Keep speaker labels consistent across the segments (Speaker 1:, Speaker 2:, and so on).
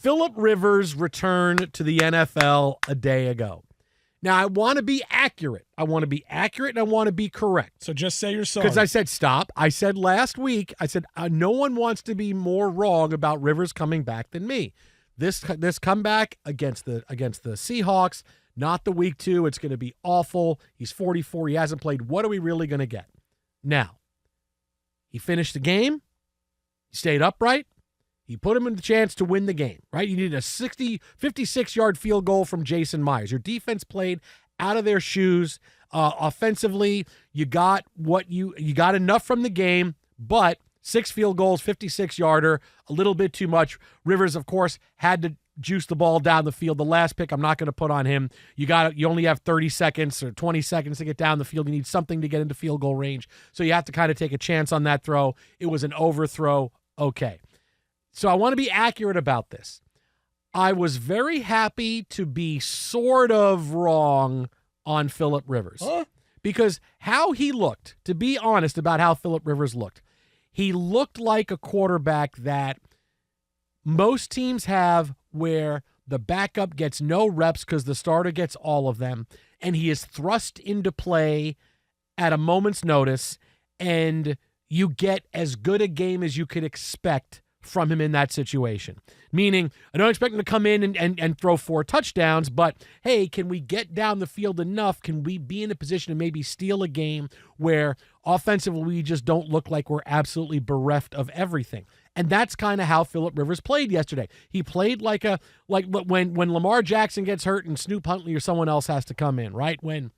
Speaker 1: Phillip Rivers returned to the NFL a day ago. Now, I want to be accurate. I want to be accurate and I want to be correct.
Speaker 2: So just say you're sorry.
Speaker 1: Because I said stop. I said last week, no one wants to be more wrong about Rivers coming back than me. This comeback against the Seahawks, not the week 2. It's going to be awful. He's 44. He hasn't played. What are we really going to get? Now, he finished the game. He stayed upright. He put him in the chance to win the game, right? You needed a 56-yard field goal from Jason Myers. Your defense played out of their shoes. Offensively, you got enough from the game, but 6 field goals, 56-yarder, a little bit too much. Rivers, of course, had to juice the ball down the field. The last pick, I'm not going to put on him. You only have 30 seconds or 20 seconds to get down the field. You need something to get into field goal range, so you have to kind of take a chance on that throw. It was an overthrow. Okay. So I want to be accurate about this. I was very happy to be sort of wrong on Phillip Rivers.
Speaker 2: Huh?
Speaker 1: Because how he looked, to be honest about how Phillip Rivers looked, he looked like a quarterback that most teams have where the backup gets no reps because the starter gets all of them, and he is thrust into play at a moment's notice, and you get as good a game as you could expect from him in that situation. Meaning, I don't expect him to come in and throw 4 touchdowns, but hey, can we get down the field enough? Can we be in a position to maybe steal a game where offensively we just don't look like we're absolutely bereft of everything? And that's kind of how Phillip Rivers played yesterday. He played like when Lamar Jackson gets hurt and Snoop Huntley or someone else has to come in, right? When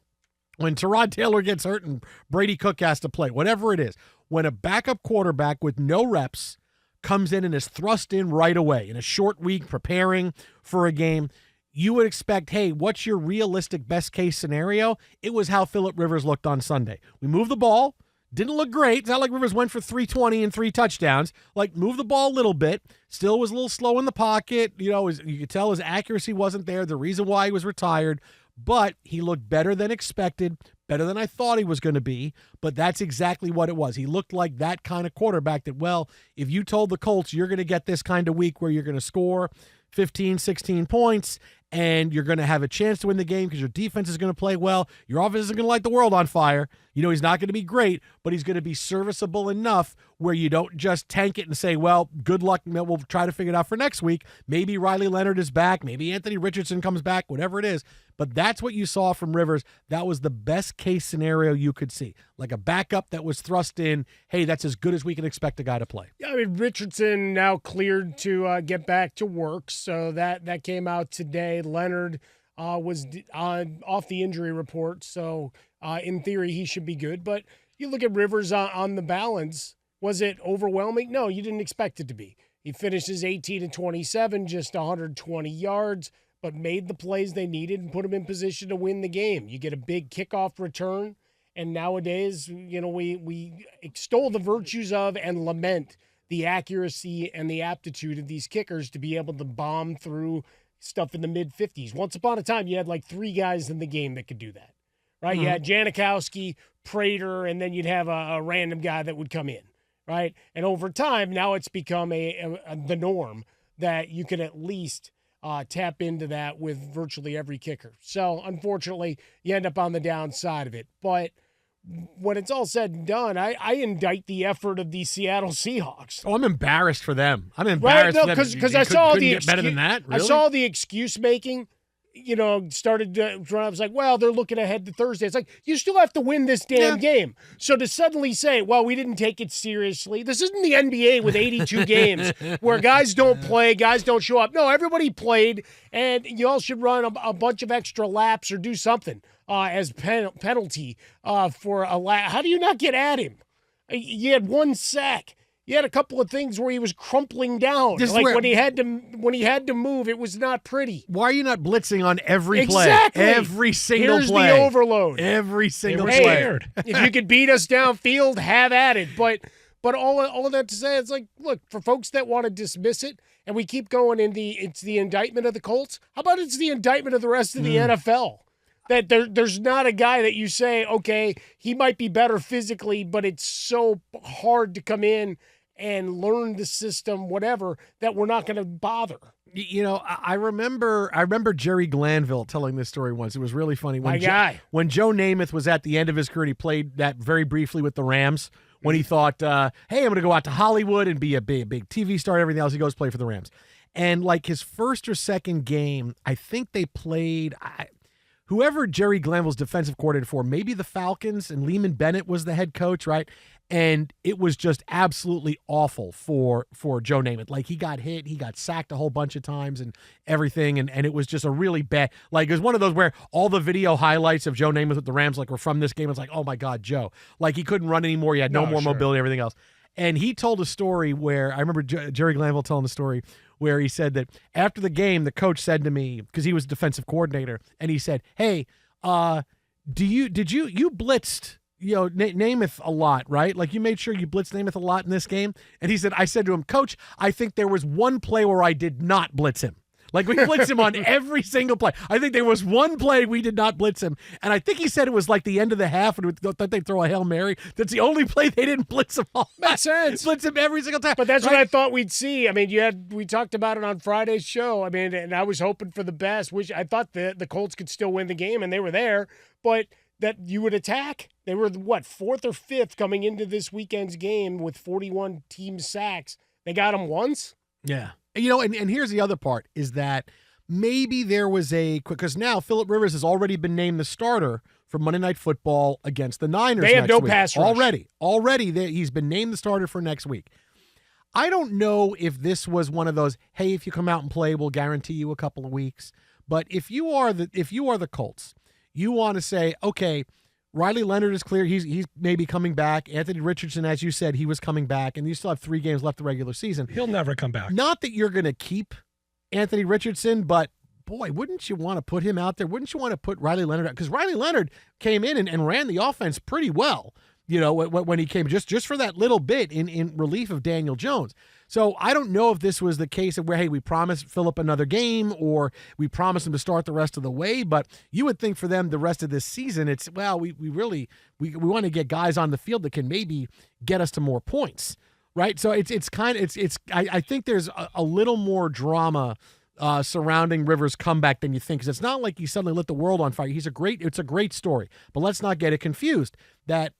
Speaker 1: Tyrod Taylor gets hurt and Brady Cook has to play, whatever it is. When a backup quarterback with no reps comes in and is thrust in right away in a short week preparing for a game, you would expect, hey, what's your realistic best case scenario? It was how Phillip Rivers looked on Sunday. We moved the ball. Didn't look great. It's not like Rivers went for 320 and 3 touchdowns. Like, moved the ball a little bit. Still was a little slow in the pocket. You could tell his accuracy wasn't there. The reason why he was retired. But he looked better than expected, better than I thought he was going to be. But that's exactly what it was. He looked like that kind of quarterback that, well, if you told the Colts you're going to get this kind of week where you're going to score 15, 16 points and you're going to have a chance to win the game because your defense is going to play well, your offense isn't going to light the world on fire. He's not going to be great, but he's going to be serviceable enough where you don't just tank it and say, well, good luck, we'll try to figure it out for next week. Maybe Riley Leonard is back. Maybe Anthony Richardson comes back, whatever it is. But that's what you saw from Rivers. That was the best case scenario you could see. Like a backup that was thrust in, hey, that's as good as we can expect a guy to play.
Speaker 3: Yeah, Richardson now cleared to get back to work, so that came out today. Leonard was off the injury report, so in theory he should be good. But you look at Rivers on the balance, was it overwhelming? No, you didn't expect it to be. He finishes 18-27, just 120 yards, but made the plays they needed and put them in position to win the game. You get a big kickoff return, and nowadays, we extol the virtues of and lament the accuracy and the aptitude of these kickers to be able to bomb through stuff in the mid-50s. Once upon a time, you had like 3 guys in the game that could do that, right? Mm-hmm. You had Janikowski, Prater, and then you'd have a random guy that would come in, right? And over time, now it's become the norm that you can at least tap into that with virtually every kicker. So, unfortunately, you end up on the downside of it. But when it's all said and done, I indict the effort of the Seattle Seahawks.
Speaker 1: Oh, I'm embarrassed for them. I'm embarrassed for them.
Speaker 3: Because I saw
Speaker 1: better than that. Really?
Speaker 3: I saw the excuse making. Started to I was like, well, they're looking ahead to Thursday. It's like, you still have to win this damn game. So to suddenly say, well, we didn't take it seriously. This isn't the NBA with 82 games where guys don't play, guys don't show up. No, everybody played, and you all should run a bunch of extra laps or do something as penalty for a lap. How do you not get at him? You had 1 sack. You had a couple of things where he was crumpling down. When he had to move, it was not pretty.
Speaker 1: Why are you not blitzing on every play?
Speaker 3: Exactly.
Speaker 1: Every single play.
Speaker 3: Here's the overload.
Speaker 1: Every single play.
Speaker 3: If you could beat us downfield, have at it. But all of that to say, it's like, look, for folks that want to dismiss it, and we keep going it's the indictment of the Colts, how about it's the indictment of the rest of the NFL? That there's not a guy that you say, okay, he might be better physically, but it's so hard to come in and learn the system, whatever, that we're not going to bother.
Speaker 1: You know, I remember Jerry Glanville telling this story once. It was really funny.
Speaker 3: My guy.
Speaker 1: When Joe Namath was at the end of his career, he played that very briefly with the Rams. When he thought, hey, I'm going to go out to Hollywood and be a big TV star and everything else, he goes play for the Rams. And like his first or second game, I think they played whoever Jerry Glanville's defensive coordinator for, maybe the Falcons, and Lehman Bennett was the head coach, right? And it was just absolutely awful for Joe Namath. Like, he got hit, he got sacked a whole bunch of times and everything, and it was just a really bad, like, it was one of those where all the video highlights of Joe Namath with the Rams, like, were from this game. It's like, oh my God, Joe. Like, he couldn't run anymore, he had no more mobility, everything else. And he told a story where, I remember Jerry Glanville telling a story where he said that after the game, the coach said to me, because he was defensive coordinator, and he said, hey, you blitzed, Namath a lot, right? Like, you made sure you blitzed Namath a lot in this game. And he said, I said to him, Coach, I think there was one play where I did not blitz him. Like, we blitzed him on every single play. I think there was one play we did not blitz him. And I think he said it was like the end of the half and thought they'd throw a Hail Mary. That's the only play they didn't blitz him on.
Speaker 3: Makes sense.
Speaker 1: Blitz him every single time.
Speaker 3: But that's right? What I thought we'd see. I mean, we talked about it on Friday's show. I mean, and I was hoping for the best, which I thought the Colts could still win the game, and they were there. But that you would attack. They were, fourth or fifth coming into this weekend's game with 41 team sacks. They got them once?
Speaker 1: Yeah. And here's the other part is that maybe there was because now Phillip Rivers has already been named the starter for Monday Night Football against the Niners.
Speaker 3: They have no
Speaker 1: week.
Speaker 3: pass rush.
Speaker 1: Already he's been named the starter for next week. I don't know if this was one of those, hey, if you come out and play, we'll guarantee you a couple of weeks. But if you are the Colts, you want to say, okay, Riley Leonard is clear. He's maybe coming back. Anthony Richardson, as you said, he was coming back, and you still have 3 games left the regular season.
Speaker 2: He'll never come back.
Speaker 1: Not that you're going to keep Anthony Richardson, but boy, wouldn't you want to put him out there? Wouldn't you want to put Riley Leonard out? Because Riley Leonard came in and ran the offense pretty well, when he came, just for that little bit in relief of Daniel Jones. So I don't know if this was the case of where, hey, we promised Phillip another game or we promised him to start the rest of the way, but you would think for them the rest of this season, it's, well, we want to get guys on the field that can maybe get us to more points, right? So I think there's a little more drama surrounding Rivers' comeback than you think, because it's not like he suddenly lit the world on fire. It's a great story, but let's not get it confused that,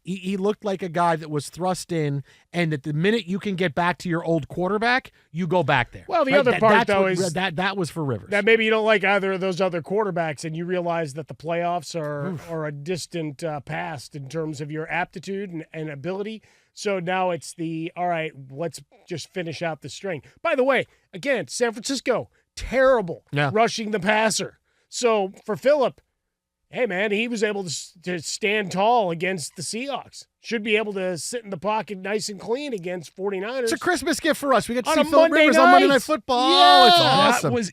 Speaker 1: he looked like a guy that was thrust in, and that the minute you can get back to your old quarterback, you go back there.
Speaker 3: Well, the other part, though, is
Speaker 1: that was for Rivers.
Speaker 3: That maybe you don't like either of those other quarterbacks, and you realize that the playoffs are a distant past in terms of your aptitude and ability. So now it's all right, let's just finish out the string. By the way, again, San Francisco, terrible rushing the passer. So for Phillip, hey, man, he was able to stand tall against the Seahawks. Should be able to sit in the pocket nice and clean against 49ers.
Speaker 1: It's a Christmas gift for us. We get to
Speaker 3: on
Speaker 1: see Phillip Rivers on Monday Night Football.
Speaker 3: Yeah.
Speaker 1: Oh, it's awesome.
Speaker 2: That was